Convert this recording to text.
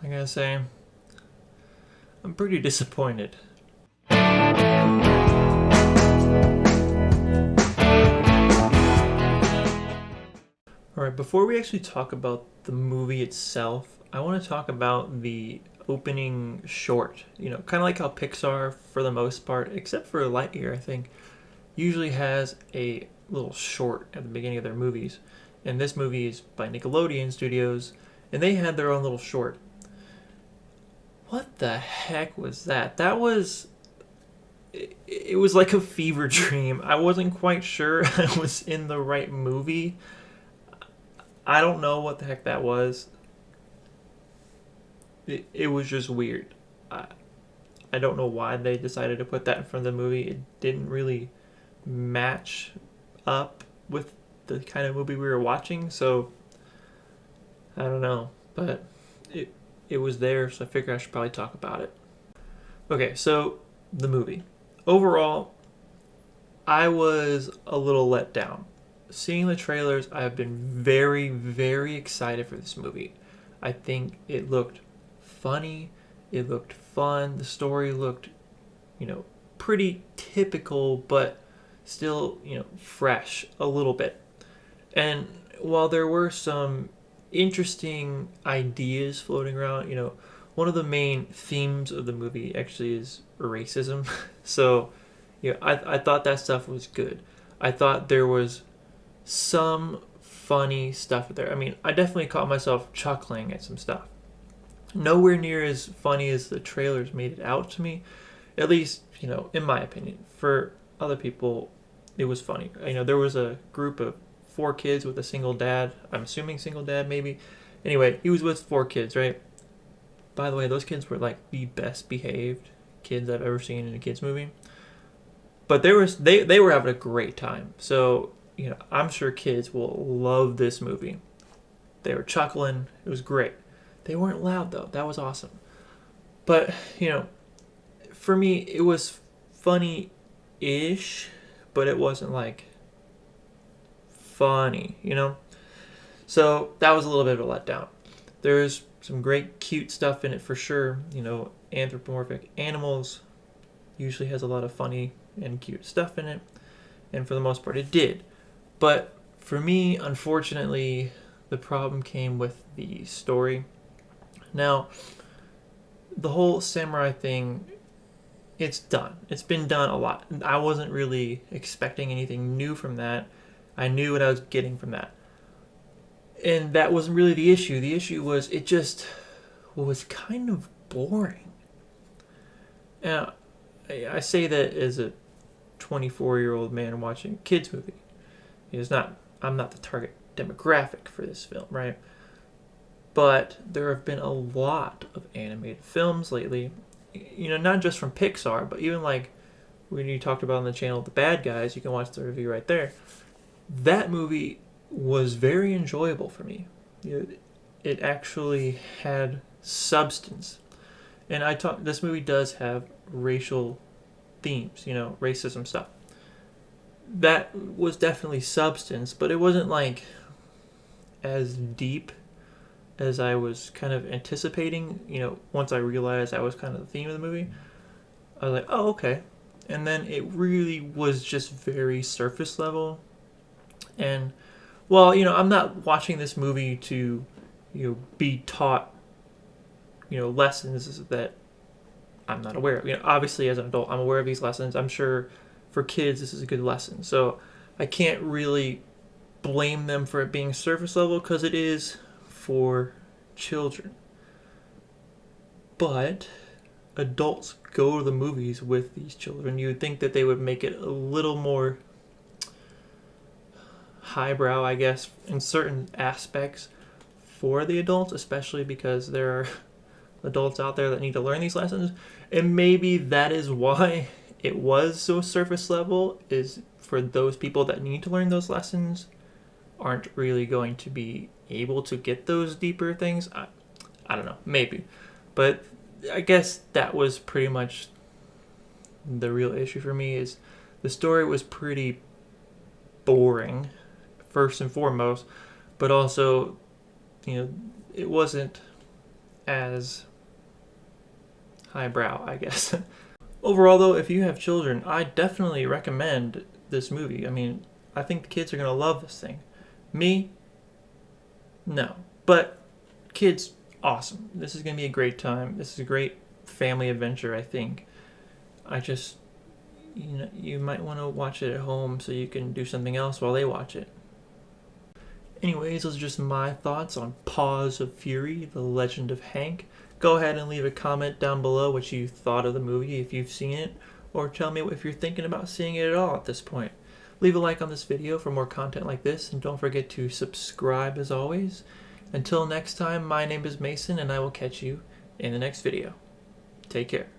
I gotta say, I'm pretty disappointed. Alright, before we actually talk about the movie itself, I want to talk about the opening short. Kind of like how Pixar, for the most part, except for Lightyear, I think, usually has a little short at the beginning of their movies. And this movie is by Nickelodeon Studios, and they had their own little short. What the heck was that? It was like a fever dream. I wasn't quite sure I was in the right movie. I don't know what the heck that was. It was just weird. I, I don't know why they decided to put that in front of the movie. It didn't really match up with the kind of movie we were watching, so I don't know. But it it was there, so I figured I should probably talk about it. Okay, so the movie. Overall, I was a little let down. Seeing the trailers, I have been very, very excited for this movie. I think it looked funny, it looked fun, the story looked, you know, pretty typical, but still, fresh a little bit. And while there were some interesting ideas floating around, one of the main themes of the movie actually is racism. So, I thought that stuff was good. I thought there was some funny stuff there. I mean, I definitely caught myself chuckling at some stuff. Nowhere near as funny as the trailers made it out to me. At least, in my opinion. For other people, it was funny. There was a group of four kids with a single dad. I'm assuming single dad, maybe. Anyway, he was with four kids, right? By the way, those kids were like the best behaved kids I've ever seen in a kids movie. But they were having a great time. So, I'm sure kids will love this movie. They were chuckling. It was great. They weren't loud though. That was awesome. But, for me it was funny-ish, but it wasn't like funny. So that was a little bit of a letdown. There's some great cute stuff in it for sure. Anthropomorphic animals usually has a lot of funny and cute stuff in it, and for the most part it did. But for me, unfortunately, the problem came with the story. Now, the whole samurai thing, it's done. It's been done a lot. I wasn't really expecting anything new from that. I knew what I was getting from that. And that wasn't really the issue. The issue was it just was kind of boring. Now, I say that as a 24-year-old man watching a kids movie. I'm not the target demographic for this film, right? But there have been a lot of animated films lately, not just from Pixar, but even like when you talked about on the channel The Bad Guys, you can watch the review right there. That movie was very enjoyable for me. It actually had substance. And this movie does have racial themes, racism stuff. That was definitely substance, but it wasn't like as deep as I was kind of anticipating. Once I realized that was kind of the theme of the movie, I was like, oh, okay. And then it really was just very surface level. And, well, I'm not watching this movie to, be taught, lessons that I'm not aware of. Obviously, as an adult, I'm aware of these lessons. I'm sure for kids, this is a good lesson. So I can't really blame them for it being surface level because it is for children. But adults go to the movies with these children. You would think that they would make it a little more highbrow, I guess, in certain aspects for the adults, especially because there are adults out there that need to learn these lessons. And maybe that is why it was so surface level, is for those people that need to learn those lessons aren't really going to be able to get those deeper things. I don't know, maybe. But I guess that was pretty much the real issue for me, is the story was pretty boring, first and foremost, but also, it wasn't as highbrow, I guess. Overall, though, if you have children, I definitely recommend this movie. I mean, I think the kids are going to love this thing. Me? No. But kids, awesome. This is going to be a great time. This is a great family adventure, I think. You might want to watch it at home so you can do something else while they watch it. Anyways, those are just my thoughts on Paws of Fury, The Legend of Hank. Go ahead and leave a comment down below what you thought of the movie if you've seen it, or tell me if you're thinking about seeing it at all at this point. Leave a like on this video for more content like this, and don't forget to subscribe as always. Until next time, my name is Mason, and I will catch you in the next video. Take care.